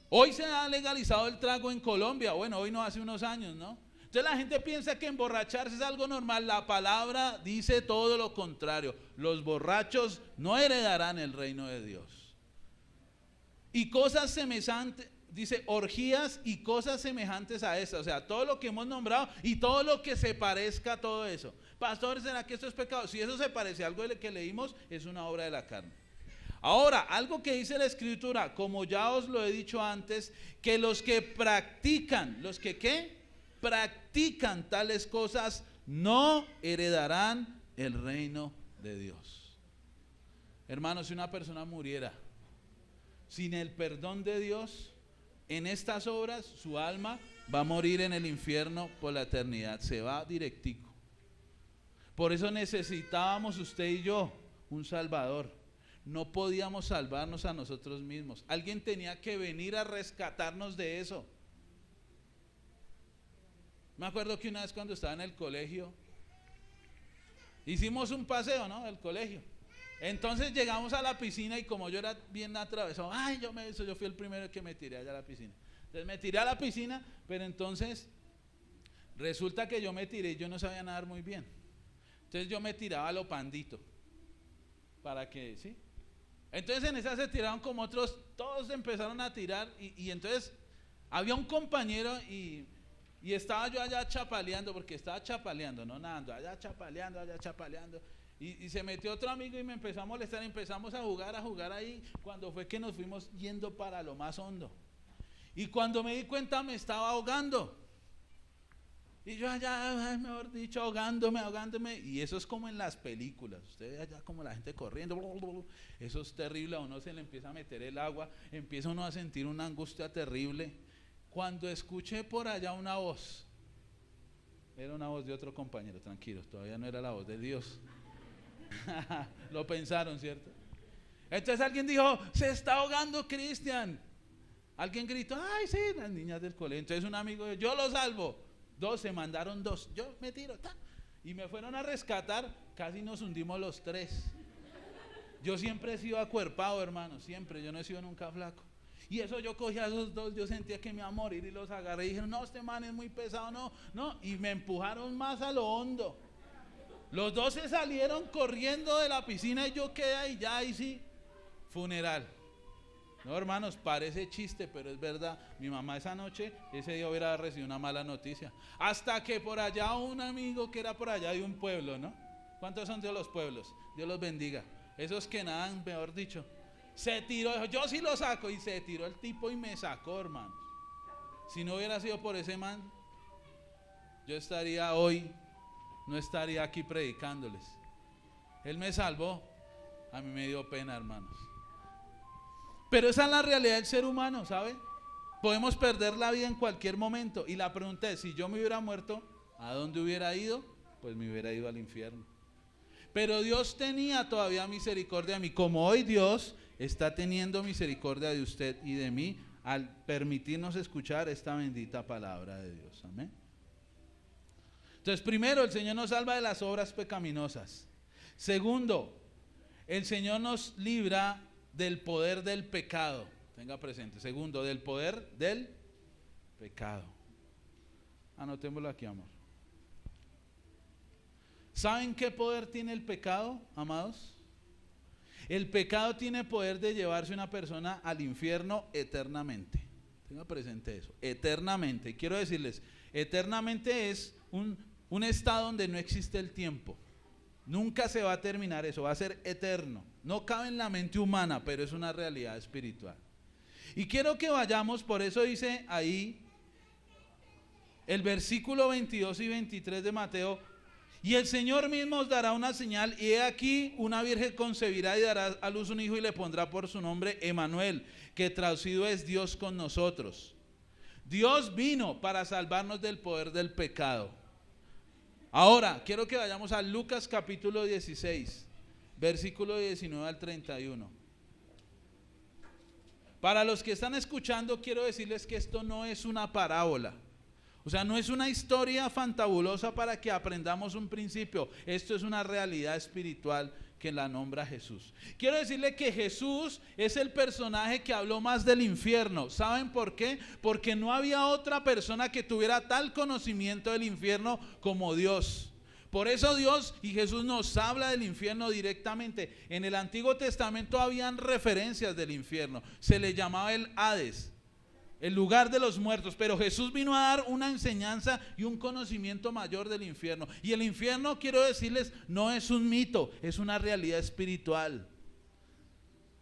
Hoy se ha legalizado el trago en Colombia, bueno, hoy no, hace unos años, ¿no? Entonces la gente piensa que emborracharse es algo normal. La palabra dice todo lo contrario. Los borrachos no heredarán el reino de Dios. Y cosas semejantes, dice orgías y cosas semejantes a eso. O sea, todo lo que hemos nombrado y todo lo que se parezca a todo eso. Pastor, ¿será que esto es pecado? Si eso se parece a algo que leímos, es una obra de la carne. Ahora, algo que dice la Escritura, como ya os lo he dicho antes, que los que practican, ¿los que qué? Practican tales cosas no heredarán el reino de Dios. Hermanos, si una persona muriera sin el perdón de Dios en estas obras, su alma va a morir en el infierno por la eternidad, se va directico. Por eso necesitábamos usted y yo un Salvador. No podíamos salvarnos a nosotros mismos. Alguien tenía que venir a rescatarnos de eso. Me acuerdo que una vez cuando estaba en el colegio, hicimos un paseo, ¿no? Del colegio. Entonces llegamos a la piscina y como yo era bien atravesado, yo fui el primero que me tiré allá a la piscina. Entonces me tiré a la piscina, pero entonces resulta que yo me tiré y yo no sabía nadar muy bien. Entonces yo me tiraba a lo pandito, para que, ¿sí? Entonces en esa se tiraron como otros, todos empezaron a tirar y entonces había un compañero y estaba yo allá chapaleando, porque estaba chapaleando, no nadando, allá chapaleando. Y se metió otro amigo y me empezó a molestar, empezamos a jugar ahí, cuando fue que nos fuimos yendo para lo más hondo. Y cuando me di cuenta me estaba ahogando. Y yo allá, mejor dicho, ahogándome. Y eso es como en las películas, ustedes allá como la gente corriendo, eso es terrible, a uno se le empieza a meter el agua, empieza uno a sentir una angustia terrible. Cuando escuché por allá una voz, era una voz de otro compañero, tranquilos, todavía no era la voz de Dios. Lo pensaron, ¿cierto? Entonces alguien dijo, se está ahogando Cristian. Alguien gritó, ay sí, las niñas del colegio. Entonces un amigo dijo, yo lo salvo. Se mandaron dos, yo me tiro, y me fueron a rescatar, casi nos hundimos los tres. Yo siempre he sido acuerpado, hermano, siempre, yo no he sido nunca flaco. Y eso yo cogí a esos dos, yo sentía que me iba a morir y los agarré y dijeron, no, este man es muy pesado, no, y me empujaron más a lo hondo. Los dos se salieron corriendo de la piscina y yo quedé ahí, ya ahí sí, funeral. No, hermanos, parece chiste, pero es verdad. Mi mamá esa noche, ese día hubiera recibido una mala noticia. Hasta que por allá un amigo que era por allá de un pueblo, ¿no? ¿Cuántos son de los pueblos? Dios los bendiga. Esos que nadan, mejor dicho. Se tiró, dijo, yo sí lo saco. Y se tiró el tipo y me sacó, hermanos. Si no hubiera sido por ese man, yo estaría hoy, no estaría aquí predicándoles. Él me salvó. A mí me dio pena, hermanos. Pero esa es la realidad del ser humano, ¿sabe? Podemos perder la vida en cualquier momento. Y la pregunta es, si yo me hubiera muerto, ¿a dónde hubiera ido? Pues me hubiera ido al infierno. Pero Dios tenía todavía misericordia de mí, como hoy Dios está teniendo misericordia de usted y de mí al permitirnos escuchar esta bendita palabra de Dios. Amén. Entonces, primero, el Señor nos salva de las obras pecaminosas. Segundo, el Señor nos libra del poder del pecado. Tenga presente. Segundo, del poder del pecado. Anotémoslo aquí, amor. ¿Saben qué poder tiene el pecado, amados? El pecado tiene poder de llevarse una persona al infierno eternamente. Tenga presente eso, eternamente. Y quiero decirles, eternamente es un estado donde no existe el tiempo. Nunca se va a terminar eso, va a ser eterno. No cabe en la mente humana, pero es una realidad espiritual. Y quiero que vayamos, por eso dice ahí el versículo 22 y 23 de Mateo: y el Señor mismo os dará una señal, y he aquí una virgen concebirá y dará a luz un hijo y le pondrá por su nombre Emanuel, que traducido es Dios con nosotros. Dios vino para salvarnos del poder del pecado. Ahora, quiero que vayamos a Lucas capítulo 16, versículo 19 al 31. Para los que están escuchando, quiero decirles que esto no es una parábola. O sea, no es una historia fantabulosa para que aprendamos un principio. Esto es una realidad espiritual que la nombra Jesús. Quiero decirle que Jesús es el personaje que habló más del infierno. ¿Saben por qué? Porque no había otra persona que tuviera tal conocimiento del infierno como Dios. Por eso Dios y Jesús nos habla del infierno directamente. En el Antiguo Testamento habían referencias del infierno. Se le llamaba el Hades, el lugar de los muertos, pero Jesús vino a dar una enseñanza y un conocimiento mayor del infierno. Y el infierno, quiero decirles, no es un mito, es una realidad espiritual.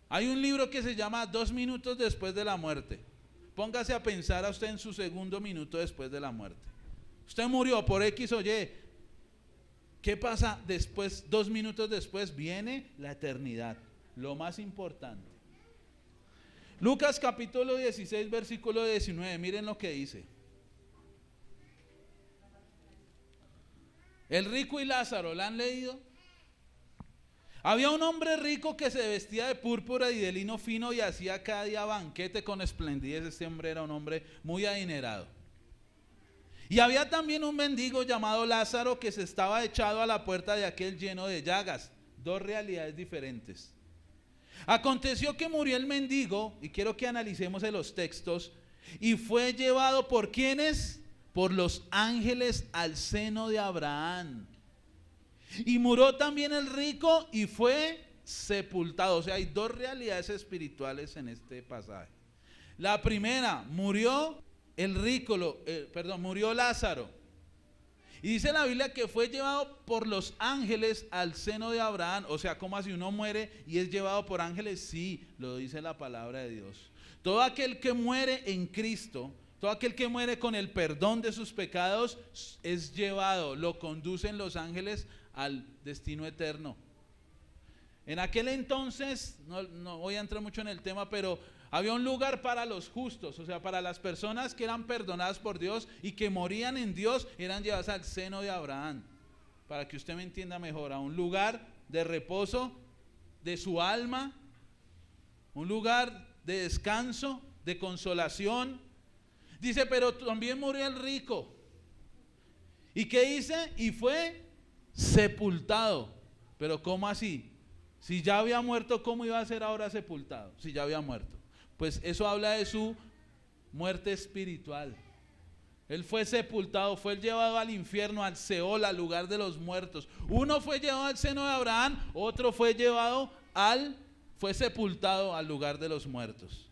Hay un libro que se llama 2 minutos después de la muerte. Póngase a pensar a usted en su segundo minuto después de la muerte. Usted murió por X o Y. ¿Qué pasa después? 2 minutos después viene la eternidad, lo más importante. Lucas capítulo 16, versículo 19, miren lo que dice. El rico y Lázaro, ¿la han leído? Había un hombre rico que se vestía de púrpura y de lino fino y hacía cada día banquete con esplendidez. Este hombre era un hombre muy adinerado. Y había también un mendigo llamado Lázaro que se estaba echado a la puerta de aquel lleno de llagas. 2 realidades diferentes. Aconteció que murió el mendigo, y quiero que analicemos en los textos, y fue llevado por ¿quiénes? Por los ángeles al seno de Abraham. Y murió también el rico y fue sepultado. O sea, hay 2 realidades espirituales en este pasaje. La primera, murió el rico, murió Lázaro. Y dice la Biblia que fue llevado por los ángeles al seno de Abraham. O sea, ¿cómo así uno muere y es llevado por ángeles? Sí, lo dice la palabra de Dios. Todo aquel que muere en Cristo, todo aquel que muere con el perdón de sus pecados, es llevado, lo conducen los ángeles al destino eterno. En aquel entonces, no voy a entrar mucho en el tema, pero había un lugar para los justos, o sea, para las personas que eran perdonadas por Dios y que morían en Dios, eran llevadas al seno de Abraham. Para que usted me entienda mejor, a un lugar de reposo de su alma, un lugar de descanso, de consolación. Dice, pero también murió el rico. ¿Y qué dice? Y fue sepultado. Pero ¿cómo así? Si ya había muerto, ¿cómo iba a ser ahora sepultado? Si ya había muerto. Pues eso habla de su muerte espiritual. Él fue sepultado, fue llevado al infierno, al Seol, al lugar de los muertos. Uno fue llevado al seno de Abraham, otro fue sepultado al lugar de los muertos.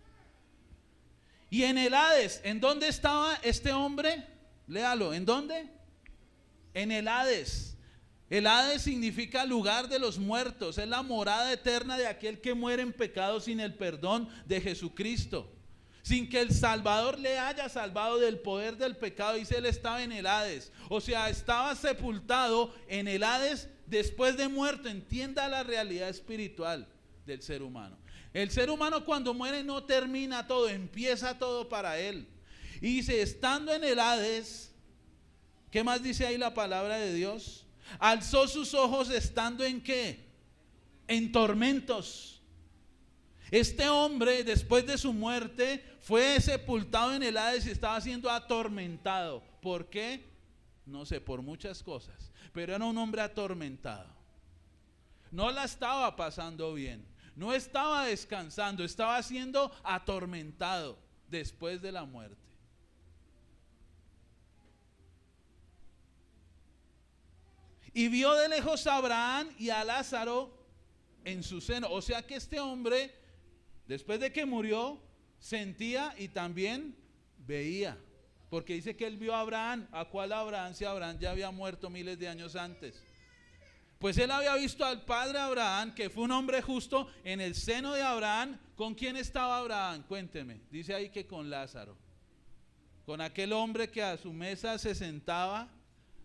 Y en el Hades, ¿en dónde estaba este hombre? Léalo, ¿en dónde? En el Hades. El Hades significa lugar de los muertos, es la morada eterna de aquel que muere en pecado sin el perdón de Jesucristo, sin que el Salvador le haya salvado del poder del pecado. Dice, él estaba en el Hades, o sea, estaba sepultado en el Hades después de muerto. Entienda la realidad espiritual del ser humano. El ser humano cuando muere no termina todo, empieza todo para él. Y dice, estando en el Hades, ¿qué más dice ahí la palabra de Dios? Alzó sus ojos estando ¿en qué? En tormentos. Este hombre después de su muerte fue sepultado en el Hades y estaba siendo atormentado. ¿Por qué? No sé, por muchas cosas, pero era un hombre atormentado. No la estaba pasando bien, no estaba descansando, estaba siendo atormentado después de la muerte. Y vio de lejos a Abraham y a Lázaro en su seno. O sea que este hombre, después de que murió, sentía y también veía. Porque dice que él vio a Abraham. ¿A cuál Abraham? Si Abraham ya había muerto miles de años antes. Pues él había visto al padre Abraham, que fue un hombre justo, en el seno de Abraham. ¿Con quién estaba Abraham? Cuénteme. Dice ahí que con Lázaro. Con aquel hombre que a su mesa se sentaba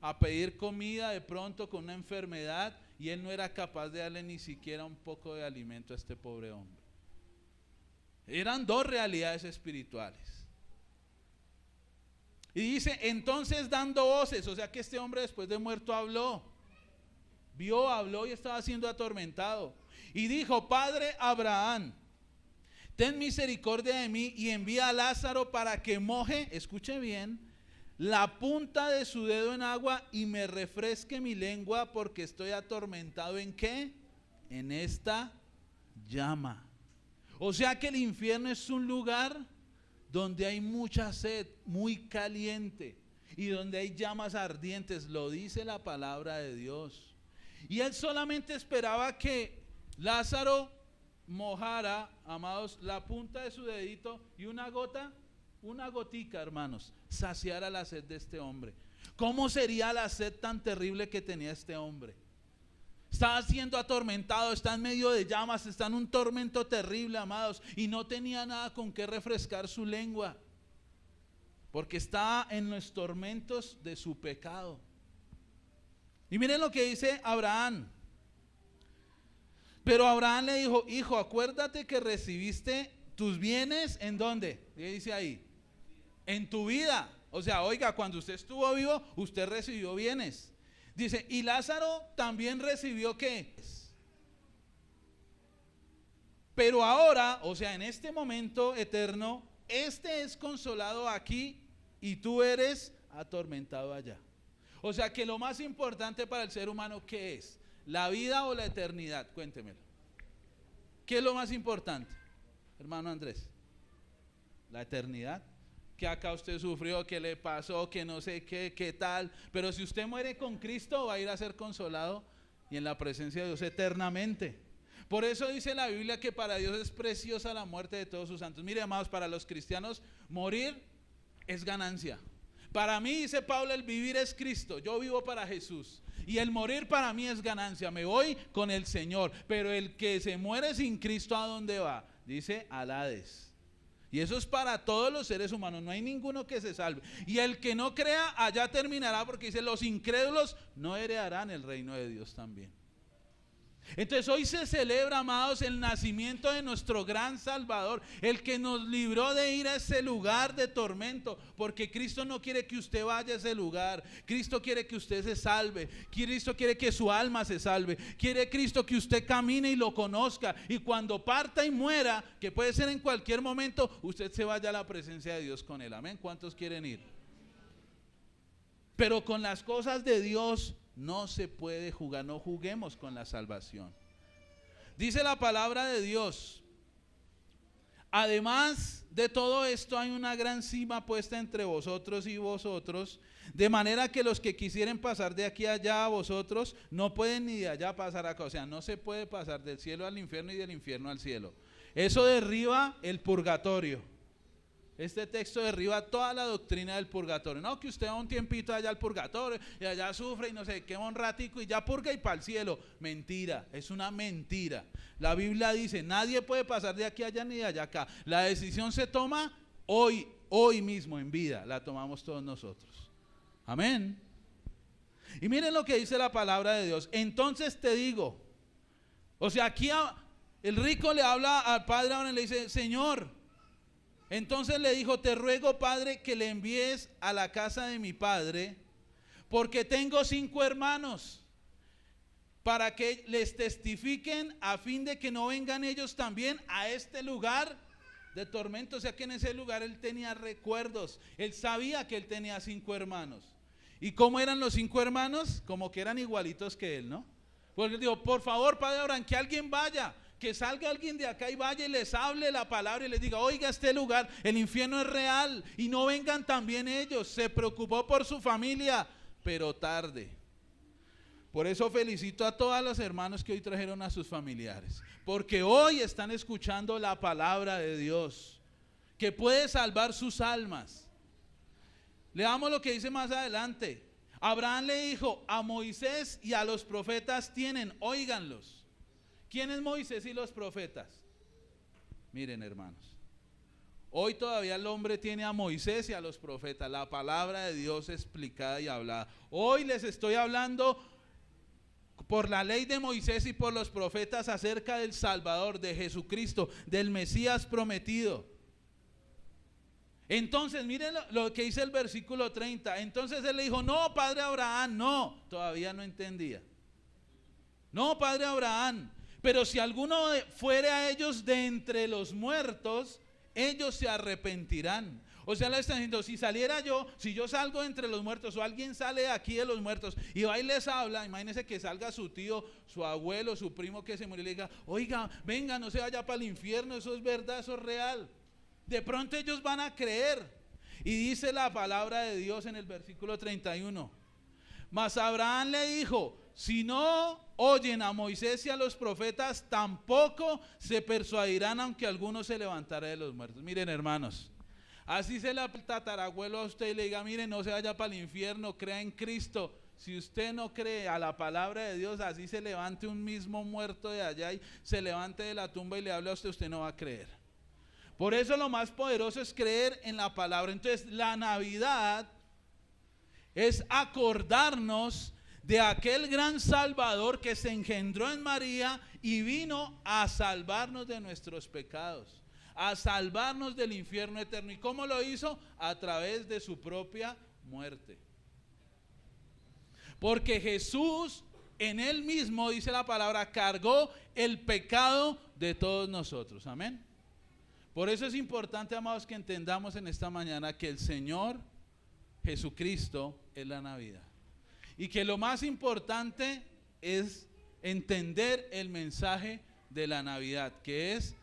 a pedir comida de pronto con una enfermedad y él no era capaz de darle ni siquiera un poco de alimento a este pobre hombre. Eran dos realidades espirituales. Y dice, entonces dando voces, o sea que este hombre después de muerto habló. Vio, habló y estaba siendo atormentado. Y dijo, Padre Abraham, ten misericordia de mí y envía a Lázaro para que moje, escuche bien, la punta de su dedo en agua y me refresque mi lengua porque estoy atormentado. ¿En qué? En esta llama. O sea que el infierno es un lugar donde hay mucha sed, muy caliente, y donde hay llamas ardientes, lo dice la palabra de Dios. Y él solamente esperaba que Lázaro mojara, amados, la punta de su dedito y una gotica, hermanos, saciara la sed de este hombre. ¿Cómo sería la sed tan terrible que tenía este hombre? Estaba siendo atormentado, está en medio de llamas, está en un tormento terrible, amados, y no tenía nada con qué refrescar su lengua, porque estaba en los tormentos de su pecado. Y miren lo que dice Abraham. Pero Abraham le dijo, hijo, acuérdate que recibiste tus bienes, ¿en dónde? ¿Qué dice ahí? En tu vida. O sea, oiga, cuando usted estuvo vivo, usted recibió bienes. Dice, y Lázaro también recibió ¿qué? Pero ahora, o sea, en este momento eterno, este es consolado aquí y tú eres atormentado allá. O sea que lo más importante para el ser humano, ¿qué es? ¿La vida o la eternidad? Cuéntemelo. ¿Qué es lo más importante, hermano Andrés? La eternidad. Que acá usted sufrió, que le pasó, que no sé qué, qué tal. Pero si usted muere con Cristo, va a ir a ser consolado y en la presencia de Dios eternamente. Por eso dice la Biblia que para Dios es preciosa la muerte de todos sus santos. Mire, amados, para los cristianos morir es ganancia. Para mí, dice Pablo, el vivir es Cristo. Yo vivo para Jesús. Y el morir para mí es ganancia. Me voy con el Señor. Pero el que se muere sin Cristo, ¿a dónde va? Dice al Hades. Y eso es para todos los seres humanos. No hay ninguno que se salve. Y el que no crea, allá terminará, porque dice, los incrédulos no heredarán el reino de Dios también. Entonces hoy se celebra, amados, el nacimiento de nuestro gran Salvador, el que nos libró de ir a ese lugar de tormento, porque Cristo no quiere que usted vaya a ese lugar. Cristo quiere que usted se salve. Cristo quiere que su alma se salve. Quiere Cristo que usted camine y lo conozca, y cuando parta y muera, que puede ser en cualquier momento, usted se vaya a la presencia de Dios con él. Amén. ¿Cuántos quieren ir? Pero con las cosas de Dios no se puede jugar, no juguemos con la salvación. Dice la palabra de Dios, además de todo esto hay una gran cima puesta entre vosotros y vosotros, de manera que los que quisieren pasar de aquí allá a vosotros no pueden ni de allá pasar acá. O sea, no se puede pasar del cielo al infierno y del infierno al cielo. Eso derriba el purgatorio. Este texto derriba toda la doctrina del purgatorio. No, que usted va un tiempito allá al purgatorio y allá sufre y no sé, quema un ratico y ya purga y para el cielo. Mentira, es una mentira. La Biblia dice, nadie puede pasar de aquí allá ni de allá acá. La decisión se toma hoy mismo en vida, la tomamos todos nosotros. Amén. Y miren lo que dice la palabra de Dios. Entonces te digo, o sea, aquí el rico le habla al padre Abraham y le dice, Señor. Entonces le dijo, te ruego, Padre, que le envíes a la casa de mi padre, porque tengo 5 hermanos, para que les testifiquen a fin de que no vengan ellos también a este lugar de tormento. O sea que en ese lugar él tenía recuerdos, él sabía que él tenía 5 hermanos. ¿Y cómo eran los 5 hermanos? Como que eran igualitos que él, ¿no? Porque él dijo, por favor, Padre Abraham, que alguien vaya. Que salga alguien de acá y vaya y les hable la palabra y les diga, oiga, este lugar, el infierno es real y no vengan también ellos. Se preocupó por su familia, pero tarde. Por eso felicito a todos los hermanos que hoy trajeron a sus familiares, porque hoy están escuchando la palabra de Dios, que puede salvar sus almas. Leamos lo que dice más adelante. Abraham le dijo: a Moisés y a los profetas tienen, óiganlos. ¿Quién es Moisés y los profetas? Miren, hermanos, hoy todavía el hombre tiene a Moisés y a los profetas, la palabra de Dios explicada y hablada. Hoy les estoy hablando por la ley de Moisés y por los profetas acerca del Salvador, de Jesucristo, del Mesías prometido. Entonces miren lo que dice el versículo 30. Entonces él le dijo: no, padre Abraham, no. Todavía no entendía. No, padre Abraham, pero si alguno fuere a ellos de entre los muertos, ellos se arrepentirán. O sea, le están diciendo: si saliera yo, si yo salgo de entre los muertos, o alguien sale de aquí de los muertos y va y les habla, imagínense que salga su tío, su abuelo, su primo que se murió y le diga: oiga, venga, no se vaya para el infierno, eso es verdad, eso es real. De pronto ellos van a creer. Y dice la palabra de Dios en el versículo 31. Mas Abraham le dijo: si no oyen a Moisés y a los profetas, tampoco se persuadirán, aunque alguno se levantara de los muertos. Miren, hermanos, así se le tatarabuelo a usted y le diga: miren, no se vaya para el infierno, crea en Cristo. Si usted no cree a la palabra de Dios, así se levante un mismo muerto de allá y se levante de la tumba y le hable a usted, usted no va a creer. Por eso lo más poderoso es creer en la palabra. Entonces la Navidad es acordarnos de aquel gran Salvador que se engendró en María y vino a salvarnos de nuestros pecados, a salvarnos del infierno eterno. ¿Y cómo lo hizo? A través de su propia muerte. Porque Jesús en él mismo, dice la palabra, cargó el pecado de todos nosotros. Amén. Por eso es importante, amados, que entendamos en esta mañana que el Señor Jesucristo es la Navidad. Y que lo más importante es entender el mensaje de la Navidad, que es: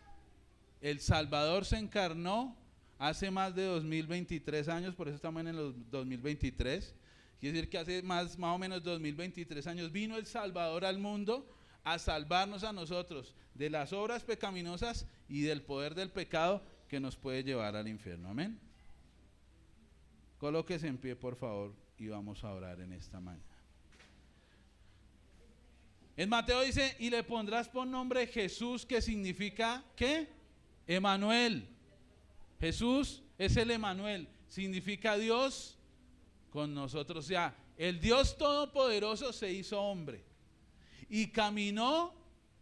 el Salvador se encarnó hace más de 2023 años, por eso estamos en el 2023. Quiere decir que hace más o menos 2023 años vino el Salvador al mundo a salvarnos a nosotros de las obras pecaminosas y del poder del pecado que nos puede llevar al infierno. Amén. Colóquese en pie, por favor, y vamos a orar en esta mañana. En Mateo dice: y le pondrás por nombre Jesús, que significa, ¿qué? Emanuel. Jesús es el Emanuel, significa Dios con nosotros. O sea, el Dios Todopoderoso se hizo hombre y caminó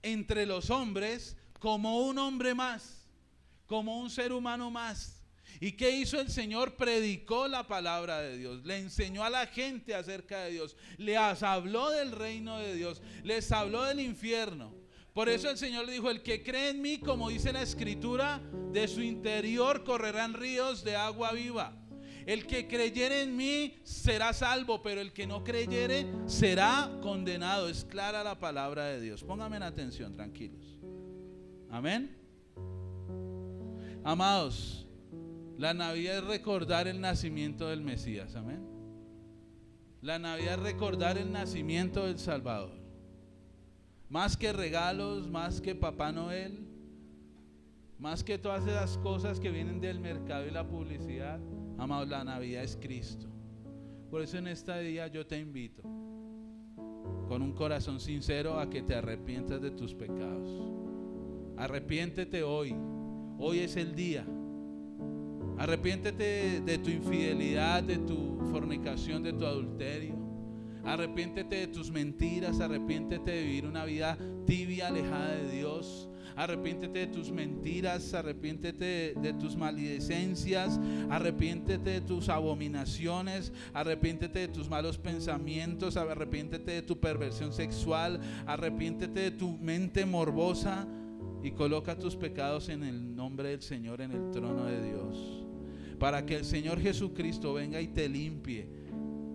entre los hombres como un hombre más, como un ser humano más. ¿Y qué hizo el Señor? Predicó la palabra de Dios, le enseñó a la gente acerca de Dios, les habló del reino de Dios, les habló del infierno. Por eso el Señor le dijo: el que cree en mí, como dice la Escritura, de su interior correrán ríos de agua viva. El que creyere en mí será salvo, pero el que no creyere será condenado. Es clara la palabra de Dios. Pónganme en atención, tranquilos. Amén. Amados, la Navidad es recordar el nacimiento del Mesías. Amén. La Navidad es recordar el nacimiento del Salvador. Más que regalos, más que Papá Noel, más que todas esas cosas que vienen del mercado y la publicidad, amados, la Navidad es Cristo. Por eso en este día yo te invito con un corazón sincero a que te arrepientas de tus pecados. Arrepiéntete hoy. Hoy es el día. Arrepiéntete de tu infidelidad, de tu fornicación, de tu adulterio. Arrepiéntete de tus mentiras. Arrepiéntete de vivir una vida tibia, alejada de Dios. Arrepiéntete de tus mentiras, arrepiéntete de tus maledicencias, arrepiéntete de tus abominaciones, arrepiéntete de tus malos pensamientos, arrepiéntete de tu perversión sexual, arrepiéntete de tu mente morbosa y coloca tus pecados en el nombre del Señor en el trono de Dios, para que el Señor Jesucristo venga y te limpie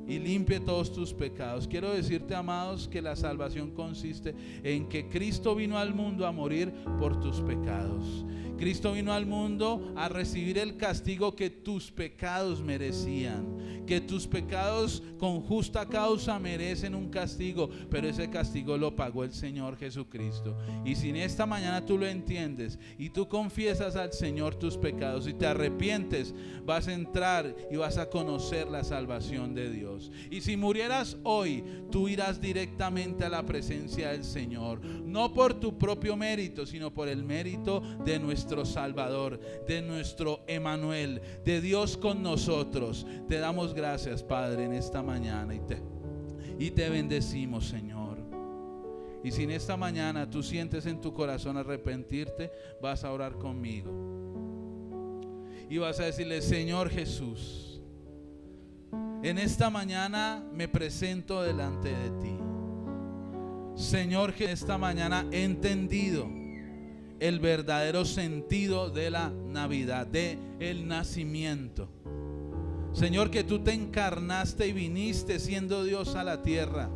y limpie todos tus pecados. Quiero decirte, amados, que la salvación consiste en que Cristo vino al mundo a morir por tus pecados, Cristo vino al mundo a recibir el castigo que tus pecados merecían, que tus pecados con justa causa merecen un castigo, pero ese castigo lo pagó el Señor Jesucristo. Y si en esta mañana tú lo entiendes y tú confiesas al Señor tus pecados y te arrepientes, vas a entrar y vas a conocer la salvación de Dios. Y si murieras hoy, tú irás directamente a la presencia del Señor, no por tu propio mérito, sino por el mérito de nuestro Salvador, de nuestro Emmanuel, de Dios con nosotros. Te damos gracias, Padre, en esta mañana y te bendecimos, Señor. Y si en esta mañana tú sientes en tu corazón arrepentirte, vas a orar conmigo y vas a decirle: Señor Jesús, en esta mañana me presento delante de ti. Señor, que esta mañana he entendido el verdadero sentido de la Navidad, de el nacimiento. Señor, que tú te encarnaste y viniste siendo Dios a la tierra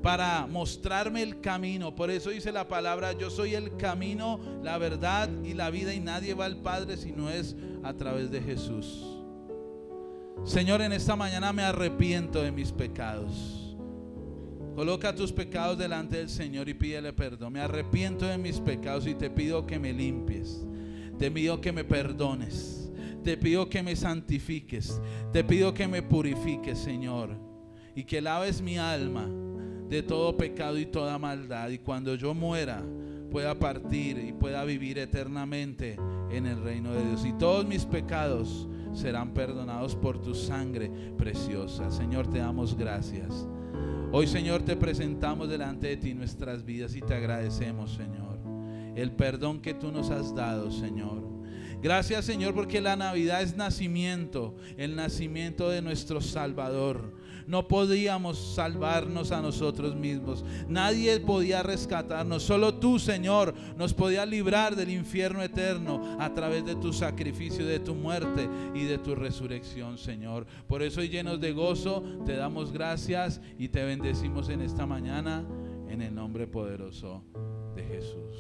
para mostrarme el camino. Por eso dice la palabra: yo soy el camino, la verdad y la vida, y nadie va al Padre si no es a través de Jesús. Señor, en esta mañana me arrepiento de mis pecados. Coloca tus pecados delante del Señor y pídele perdón. Me arrepiento de mis pecados y te pido que me limpies. Te pido que me perdones. Te pido que me santifiques. Te pido que me purifiques, Señor, y que laves mi alma de todo pecado y toda maldad. Y cuando yo muera, pueda partir y pueda vivir eternamente en el reino de Dios. Y todos mis pecados serán perdonados por tu sangre preciosa. Señor, te damos gracias. Hoy, Señor, te presentamos delante de ti nuestras vidas y te agradecemos, Señor, el perdón que tú nos has dado, Señor. Gracias, Señor, porque la Navidad es nacimiento, el nacimiento de nuestro Salvador. No podíamos salvarnos a nosotros mismos. Nadie podía rescatarnos. Solo tú, Señor, nos podías librar del infierno eterno a través de tu sacrificio, de tu muerte y de tu resurrección, Señor. Por eso, hoy llenos de gozo, te damos gracias y te bendecimos en esta mañana en el nombre poderoso de Jesús.